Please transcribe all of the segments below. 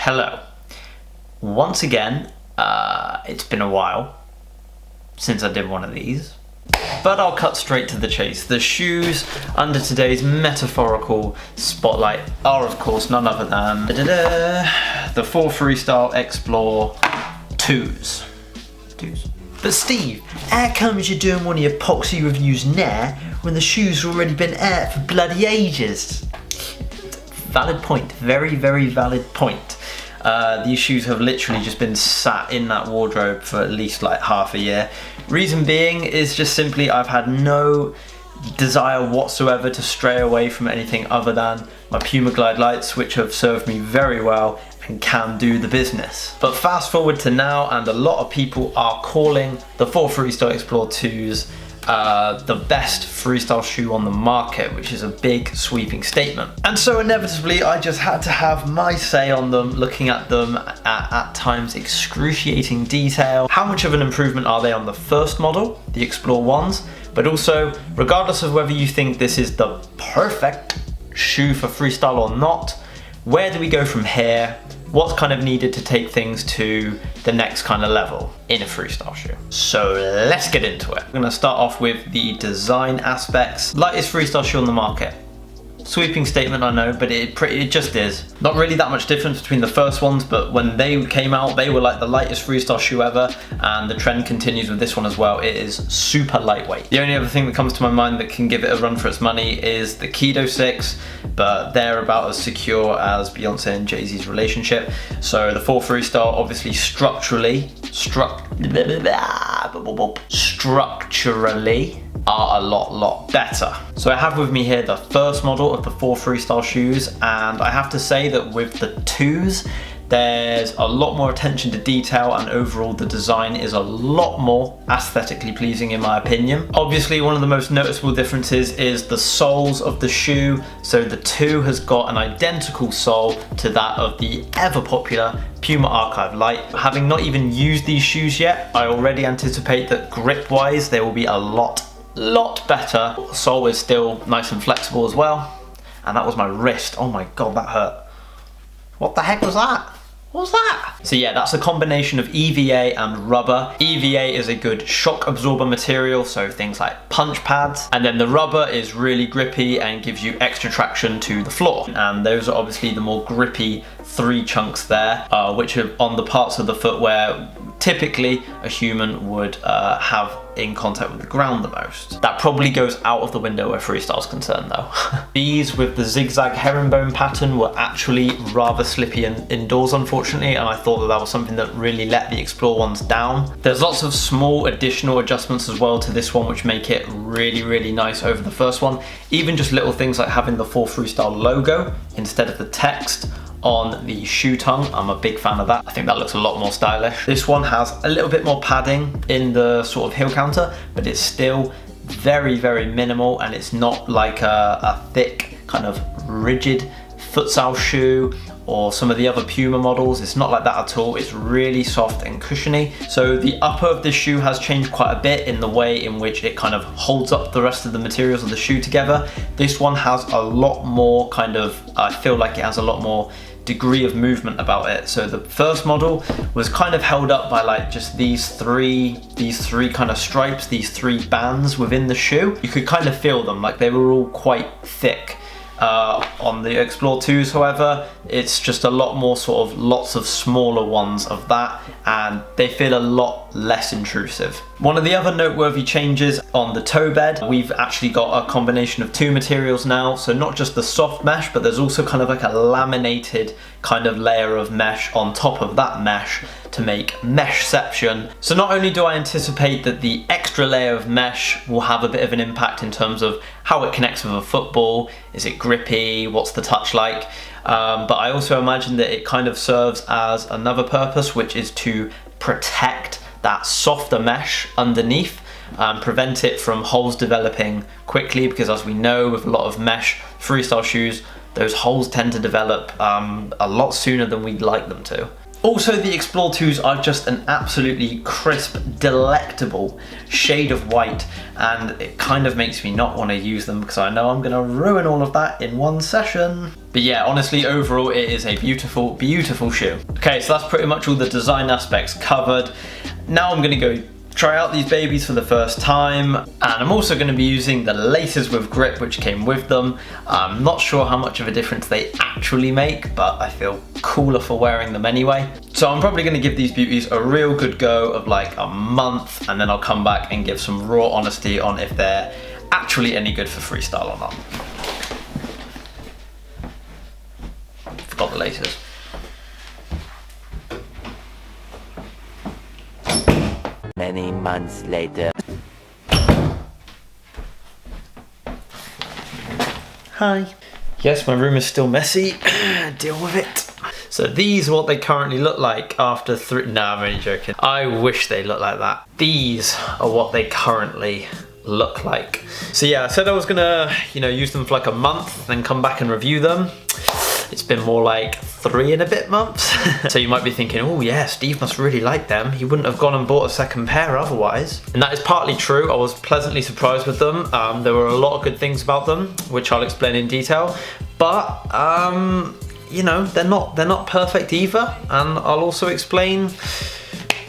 Hello. Once again, it's been a while since I did one of these, but I'll cut straight to the chase. The shoes under today's metaphorical spotlight are, of course, none other than the 4Freestyle Explore 2s. But Steve, how comes you're doing one of your epoxy reviews now when the shoes have already been out for bloody ages? Valid point, very, very valid point. These shoes have literally just been sat in that wardrobe for at least like half a year. Reason being is just simply I've had no desire whatsoever to stray away from anything other than my Puma Glide Lights, which have served me very well and can do the business. But fast forward to now, and a lot of people are calling the 4Freestyle Explore 2s the best freestyle shoe on the market, which is a big sweeping statement. And so inevitably I just had to have my say on them, looking at them at times excruciating detail. How much of an improvement are they on the first model, the Explore 1s? But also, regardless of whether you think this is the perfect shoe for freestyle or not, where do we go from here? What's kind of needed to take things to the next kind of level in a freestyle shoe? So let's get into it. I'm gonna start off with the design aspects. Lightest freestyle shoe on the market. Sweeping statement, I know, but it just is. Not really that much difference between the first ones, but when they came out, they were like the lightest freestyle shoe ever, and the trend continues with this one as well. It is super lightweight. The only other thing that comes to my mind that can give it a run for its money is the Keto 6, but they're about as secure as Beyonce and Jay-Z's relationship. So the 4Freestyle, obviously structurally are a lot better. So I have with me here the first model of the 4Freestyle shoes, and I have to say that with the 2s, there's a lot more attention to detail, and overall the design is a lot more aesthetically pleasing in my opinion. Obviously, one of the most noticeable differences is the soles of the shoe. So the 2 has got an identical sole to that of the ever popular Puma Archive Light. Having not even used these shoes yet, I already anticipate that grip wise they will be a lot better. The sole is still nice and flexible as well. And that was my wrist. Oh my god, that hurt. What the heck was that? What was that? So yeah, that's a combination of EVA and rubber. EVA is a good shock absorber material, so things like punch pads. And then the rubber is really grippy and gives you extra traction to the floor. And those are obviously the more grippy 3 chunks there, which are on the parts of the foot where typically a human would have in contact with the ground the most. That probably goes out of the window where freestyle's concerned though. These with the zigzag herringbone pattern were actually rather slippy indoors unfortunately, and I thought that was something that really let the Explore ones down. There's lots of small additional adjustments as well to this one which make it really nice over the first one. Even just little things like having the 4Freestyle logo instead of the text on the shoe tongue. I'm a big fan of that. I think that looks a lot more stylish. This one has a little bit more padding in the sort of heel counter, but it's still very minimal, and it's not like a thick kind of rigid futsal shoe or some of the other Puma models. It's not like that at all. It's really soft and cushiony. So the upper of this shoe has changed quite a bit in the way in which it kind of holds up the rest of the materials of the shoe together. This one has a lot more kind of, I feel like it has a lot more degree of movement about it. So the first model was kind of held up by like just these three kind of stripes, these 3 bands within the shoe. You could kind of feel them, like they were all quite thick. On the Explore 2s, however, it's just a lot more sort of lots of smaller ones of that, and they feel a lot less intrusive. One of the other noteworthy changes on the toe bed, we've actually got a combination of 2 materials now, so not just the soft mesh, but there's also kind of like a laminated kind of layer of mesh on top of that mesh to make meshception. So not only do I anticipate that the extra layer of mesh will have a bit of an impact in terms of how it connects with a football, is it grippy, what's the touch like, but I also imagine that it kind of serves as another purpose, which is to protect that softer mesh underneath and prevent it from holes developing quickly, because as we know with a lot of mesh freestyle shoes, those holes tend to develop a lot sooner than we'd like them to. Also, the Explore 2s are just an absolutely crisp, delectable shade of white, and it kind of makes me not want to use them because I know I'm going to ruin all of that in one session. But yeah, honestly, overall, it is a beautiful, beautiful shoe. Okay, so that's pretty much all the design aspects covered. Now I'm going to go try out these babies for the first time, and I'm also going to be using the laces with grip which came with them. I'm not sure how much of a difference they actually make, but I feel cooler for wearing them anyway. So I'm probably going to give these beauties a real good go of like a month, and then I'll come back and give some raw honesty on if they're actually any good for freestyle or not. Forgot the laces. Many months later. Hi. Yes, my room is still messy. Deal with it. So these are what they currently look like after Nah, I'm only joking. I wish they looked like that. These are what they currently look like. So yeah, I said I was gonna, use them for like a month, then come back and review them. It's been more like 3 and a bit months. So you might be thinking, oh yeah, Steve must really like them. He wouldn't have gone and bought a second pair otherwise. And that is partly true. I was pleasantly surprised with them. There were a lot of good things about them, which I'll explain in detail. But, they're not perfect either. And I'll also explain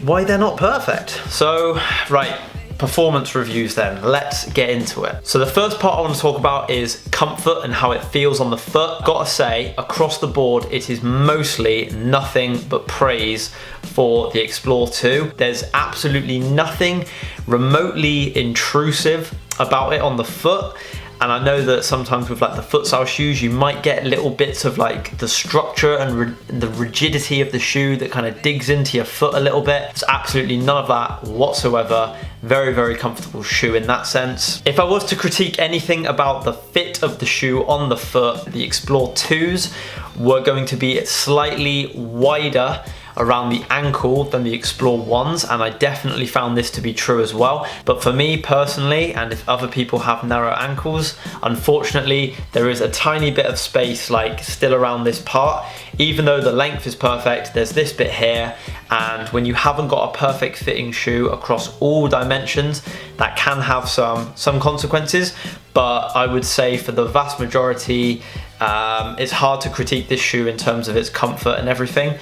why they're not perfect. So, right. Performance reviews then, let's get into it. So the first part I want to talk about is comfort and how it feels on the foot. Gotta say, across the board, it is mostly nothing but praise for the Explore 2. There's absolutely nothing remotely intrusive about it on the foot. And I know that sometimes with like the futsal shoes, you might get little bits of like the structure and the rigidity of the shoe that kind of digs into your foot a little bit. It's absolutely none of that whatsoever. Very, very comfortable shoe in that sense. If I was to critique anything about the fit of the shoe on the foot, the Explore 2s were going to be slightly wider around the ankle than the Explore 1s, and I definitely found this to be true as well. But for me personally, and if other people have narrow ankles, unfortunately there is a tiny bit of space like still around this part. Even though the length is perfect, there's this bit here, and when you haven't got a perfect fitting shoe across all dimensions, that can have some consequences. But I would say for the vast majority, it's hard to critique this shoe in terms of its comfort and everything.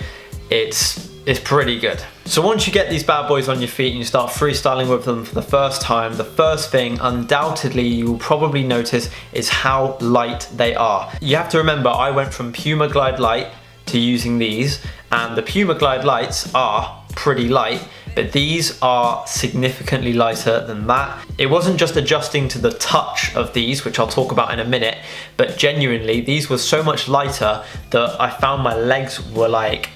It's pretty good. So once you get these bad boys on your feet and you start freestyling with them for the first time, the first thing undoubtedly you will probably notice is how light they are. You have to remember, I went from Puma Glide Light to using these, and the Puma Glide Lights are pretty light, but these are significantly lighter than that. It wasn't just adjusting to the touch of these, which I'll talk about in a minute, but genuinely these were so much lighter that I found my legs were like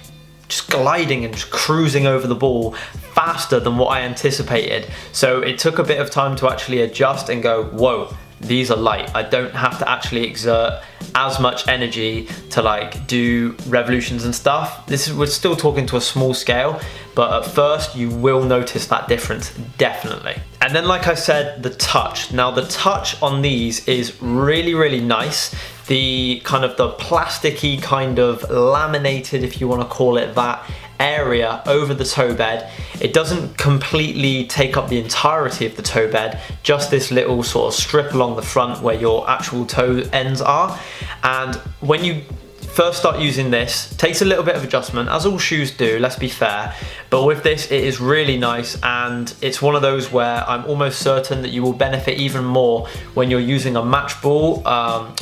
just gliding and just cruising over the ball faster than what I anticipated. So it took a bit of time to actually adjust and go, whoa, these are light. I don't have to actually exert as much energy to like do revolutions and stuff. We're still talking to a small scale, but at first you will notice that difference, definitely. And then like I said, the touch. Now the touch on these is really, really nice. The kind of the plasticky kind of laminated, if you want to call it that, area over the toe bed. It doesn't completely take up the entirety of the toe bed, just this little sort of strip along the front where your actual toe ends are. And when you first start using this, it takes a little bit of adjustment, as all shoes do, let's be fair, but with this it is really nice, and it's one of those where I'm almost certain that you will benefit even more when you're using a match ball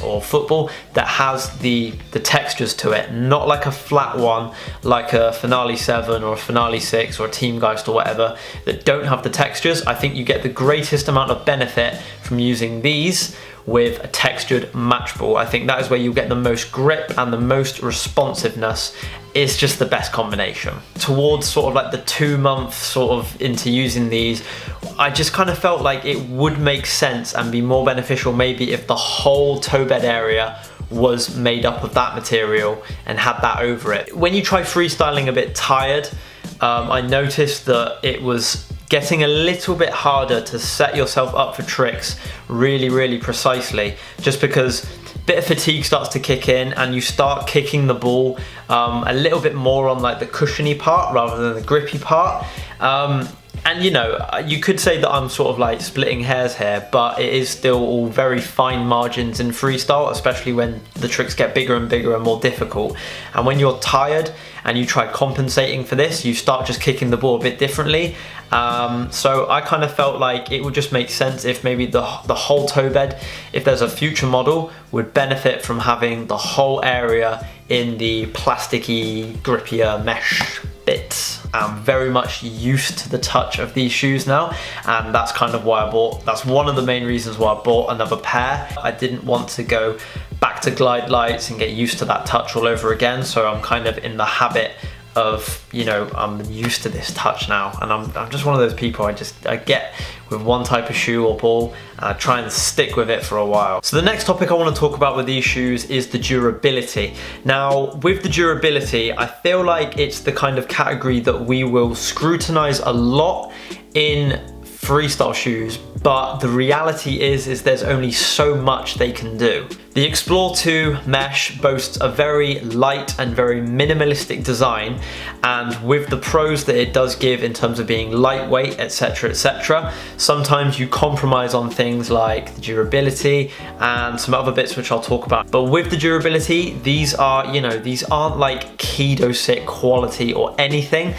or football that has the textures to it, not like a flat one like a Finale 7 or a Finale 6 or a Teamgeist or whatever that don't have the textures. I think you get the greatest amount of benefit from using these with a textured match ball. I think that is where you'll get the most grip and the most responsiveness. It's just the best combination. Towards sort of like the 2 months sort of into using these, I just kind of felt like it would make sense and be more beneficial maybe if the whole toe bed area was made up of that material and had that over it. When you try freestyling a bit tired, I noticed that it was getting a little bit harder to set yourself up for tricks really, really precisely, just because bit of fatigue starts to kick in and you start kicking the ball a little bit more on like the cushiony part rather than the grippy part. And you know, you could say that I'm sort of like splitting hairs here, but it is still all very fine margins in freestyle, especially when the tricks get bigger and bigger and more difficult. And when you're tired and you try compensating for this, you start just kicking the ball a bit differently. So I kind of felt like it would just make sense if maybe the whole toe bed, if there's a future model, would benefit from having the whole area in the plasticky, grippier mesh bits. I'm very much used to the touch of these shoes now, and that's kind of why that's one of the main reasons why I bought another pair. I didn't want to go back to glide lights and get used to that touch all over again, so I'm kind of in the habit of, you know, I'm used to this touch now, and I'm just one of those people, I get with one type of shoe or ball and I try and stick with it for a while. So the next topic I want to talk about with these shoes is the durability. Now with the durability, I feel like it's the kind of category that we will scrutinize a lot in freestyle shoes, but the reality is there's only so much they can do. The Explore 2 mesh boasts a very light and very minimalistic design, and with the pros that it does give in terms of being lightweight, etc, etc, sometimes you compromise on things like the durability and some other bits which I'll talk about. But with the durability, these are, you know, these aren't like Kedo Sit quality or anything.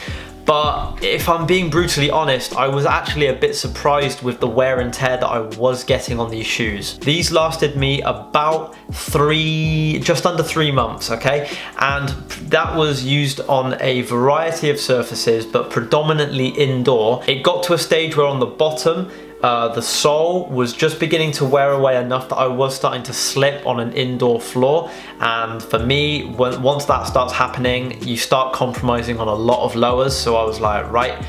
But if I'm being brutally honest, I was actually a bit surprised with the wear and tear that I was getting on these shoes. These lasted me about just under 3 months, okay? And that was used on a variety of surfaces, but predominantly indoor. It got to a stage where on the bottom, the sole was just beginning to wear away enough that I was starting to slip on an indoor floor. And for me, once that starts happening, you start compromising on a lot of lowers. So I was like, right,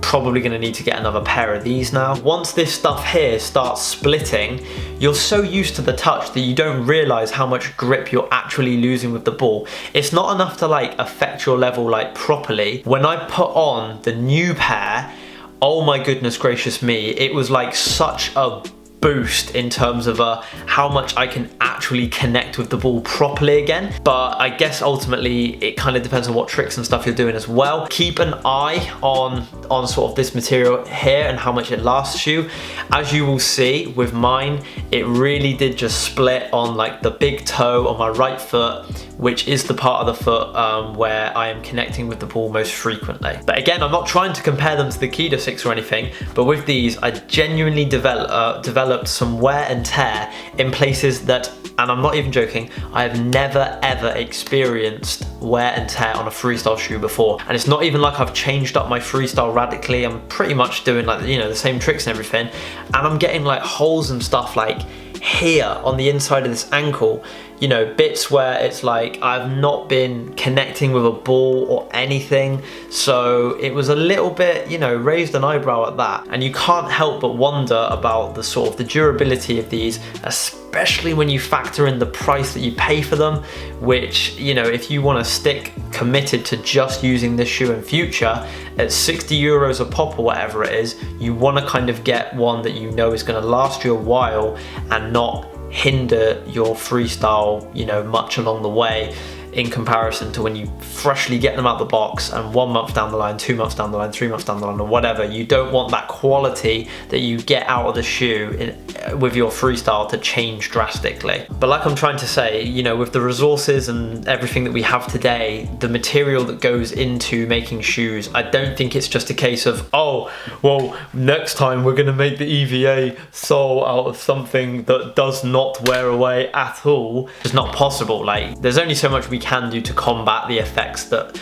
probably gonna need to get another pair of these now. Once this stuff here starts splitting, you're so used to the touch that you don't realize how much grip you're actually losing with the ball. It's not enough to like affect your level like properly. When I put on the new pair, oh my goodness gracious me, it was like such a boost in terms of how much I can actually connect with the ball properly again. But I guess ultimately it kind of depends on what tricks and stuff you're doing as well. Keep an eye on sort of this material here and how much it lasts you. As you will see with mine, it really did just split on like the big toe on my right foot, which is the part of the foot where I am connecting with the ball most frequently. But again, I'm not trying to compare them to the Kedo 6 or anything, but with these, I genuinely developed some wear and tear in places that, and I'm not even joking, I have never ever experienced wear and tear on a freestyle shoe before. And it's not even like I've changed up my freestyle radically. I'm pretty much doing like, you know, the same tricks and everything. And I'm getting like holes and stuff like here on the inside of this ankle, you know, bits where it's like I've not been connecting with a ball or anything. So it was a little bit, you know, raised an eyebrow at that. And you can't help but wonder about the sort of the durability of these, especially when you factor in the price that you pay for them, which, you know, if you want to stick committed to just using this shoe in future at 60 euros a pop or whatever it is, you want to kind of get one that you know is going to last you a while and not hinder your freestyle, you know, much along the way, in comparison to when you freshly get them out the box and 1 month down the line, 2 months down the line, 3 months down the line, or whatever. You don't want that quality that you get out of the shoe with your freestyle to change drastically. But like I'm trying to say, you know, with the resources and everything that we have today, the material that goes into making shoes, I don't think it's just a case of, oh, well, next time we're gonna make the EVA sole out of something that does not wear away at all. It's not possible. Like, there's only so much we can do to combat the effects that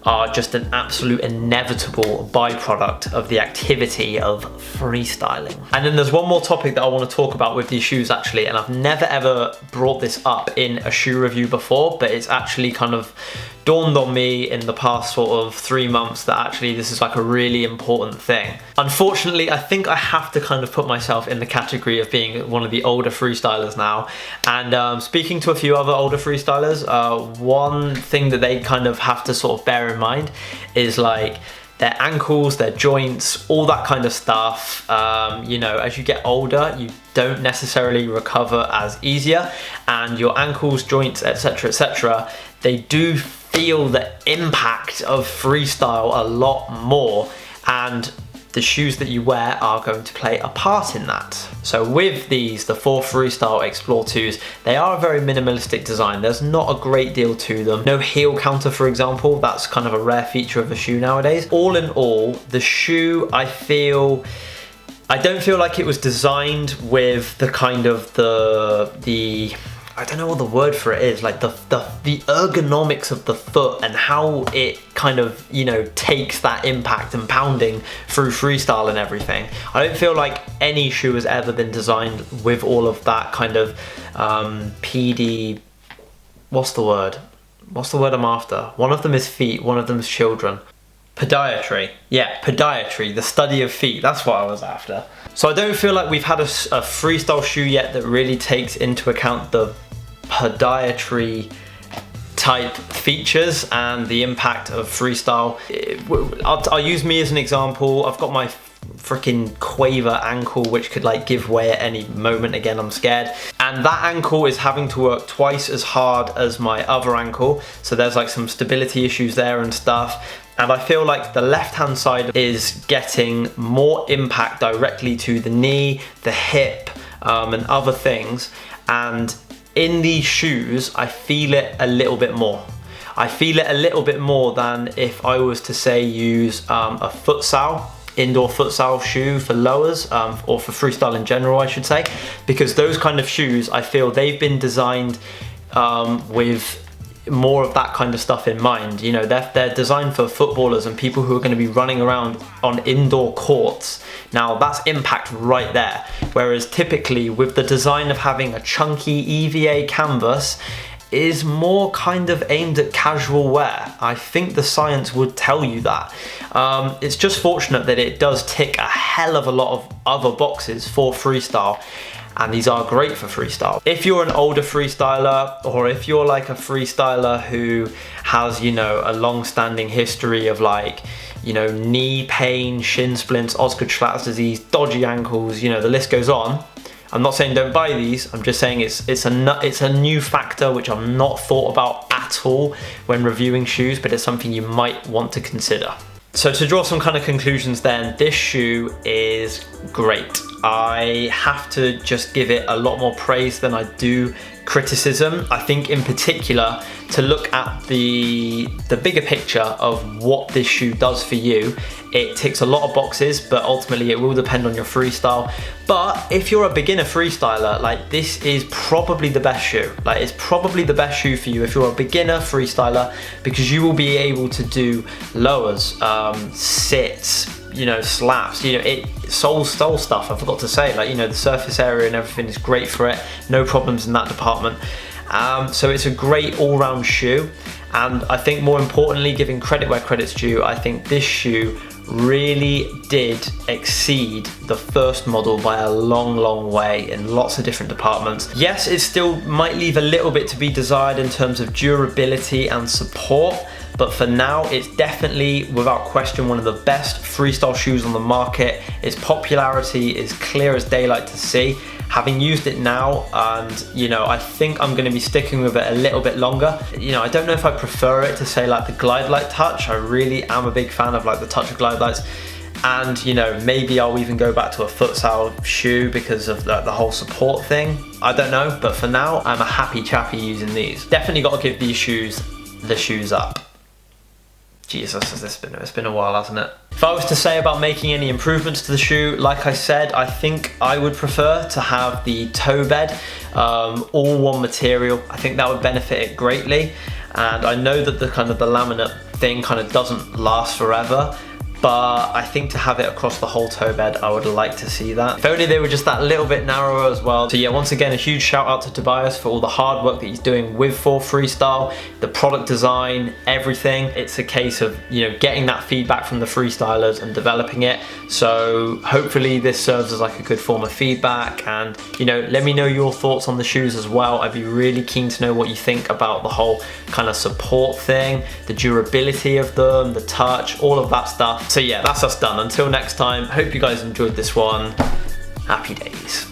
are just an absolute inevitable byproduct of the activity of freestyling. And then there's one more topic that I want to talk about with these shoes actually, and I've never ever brought this up in a shoe review before, but it's actually kind of dawned on me in the past sort of 3 months that actually this is like a really important thing. Unfortunately, I think I have to kind of put myself in the category of being one of the older freestylers now. And speaking to a few other older freestylers, one thing that they kind of have to sort of bear in mind is like, their ankles, their joints, all that kind of stuff. You know, as you get older, you don't necessarily recover as easier, and your ankles, joints, etc., they do feel the impact of freestyle a lot more, and the shoes that you wear are going to play a part in that. So with these, the 4Freestyle Explore 2s, they are a very minimalistic design. There's not a great deal to them. No heel counter, for example. That's kind of a rare feature of a shoe nowadays. All in all, the shoe, I don't feel like it was designed with the kind of the I don't know what the word for it is, like the ergonomics of the foot and how it kind of, you know, takes that impact and pounding through freestyle and everything. I don't feel like any shoe has ever been designed with all of that kind of PD, what's the word I'm after? One of them is feet, one of them is children. Podiatry, yeah, podiatry, the study of feet, that's what I was after. So I don't feel like we've had a freestyle shoe yet that really takes into account the podiatry type features and the impact of freestyle. I'll use me as an example. I've got my freaking quaver ankle, which could like give way at any moment. Again, I'm scared, and that ankle is having to work twice as hard as my other ankle, so there's like some stability issues there and stuff. And I feel like the left hand side is getting more impact directly to the knee, the hip, and other things. And in these shoes, I feel it a little bit more. I feel it a little bit more than if I was to say use a futsal, indoor futsal shoe for lowers, or for freestyle in general, I should say, because those kind of shoes, I feel they've been designed with more of that kind of stuff in mind. You know, they're designed for footballers and people who are going to be running around on indoor courts. Now that's impact right there, whereas typically with the design of having a chunky EVA canvas is more kind of aimed at casual wear. I think the science would tell you that. It's just fortunate that it does tick a hell of a lot of other boxes for freestyle, and these are great for freestyle. If you're an older freestyler, or if you're like a freestyler who has, you know, a long-standing history of like, you know, knee pain, shin splints, Osgood-Schlatz disease, dodgy ankles, you know, the list goes on. I'm not saying don't buy these, I'm just saying it's a new factor which I've not thought about at all when reviewing shoes, but it's something you might want to consider. So to draw some kind of conclusions then, this shoe is great. I have to just give it a lot more praise than I do criticism. I think in particular to look at the bigger picture of what this shoe does for you. It ticks a lot of boxes, but ultimately it will depend on your freestyle. But if you're a beginner freestyler, like this is probably the best shoe. Like it's probably the best shoe for you if you're a beginner freestyler, because you will be able to do lowers, sits, you know, slaps, you know, sole stuff, I forgot to say, like, you know, the surface area and everything is great for it, no problems in that department. So it's a great all-round shoe, and I think more importantly, giving credit where credit's due, I think this shoe really did exceed the first model by a long way in lots of different departments. Yes, it still might leave a little bit to be desired in terms of durability and support, but for now it's definitely without question one of the best freestyle shoes on the market. Its popularity is clear as daylight to see. Having used it now, and you know, I think I'm going to be sticking with it a little bit longer. You know, I don't know if I prefer it to say like the Glide Light touch. I really am a big fan of like the touch of Glide Lights, and you know, maybe I'll even go back to a futsal shoe because of the whole support thing. I don't know, but for now I'm a happy chappy using these. Definitely got to give these shoes the shoes up. Jesus, it's been a while, hasn't it? If I was to say about making any improvements to the shoe, like I said, I think I would prefer to have the toe bed all one material. I think that would benefit it greatly. And I know that the laminate thing kind of doesn't last forever, but I think to have it across the whole toe bed, I would like to see that. If only they were just that little bit narrower as well. So yeah, once again, a huge shout out to Tobias for all the hard work that he's doing with 4Freestyle, the product design, everything. It's a case of, you know, getting that feedback from the freestylers and developing it. So hopefully this serves as like a good form of feedback, and you know, let me know your thoughts on the shoes as well. I'd be really keen to know what you think about the whole kind of support thing, the durability of them, the touch, all of that stuff. So yeah, that's us done. Until next time, hope you guys enjoyed this one. Happy days.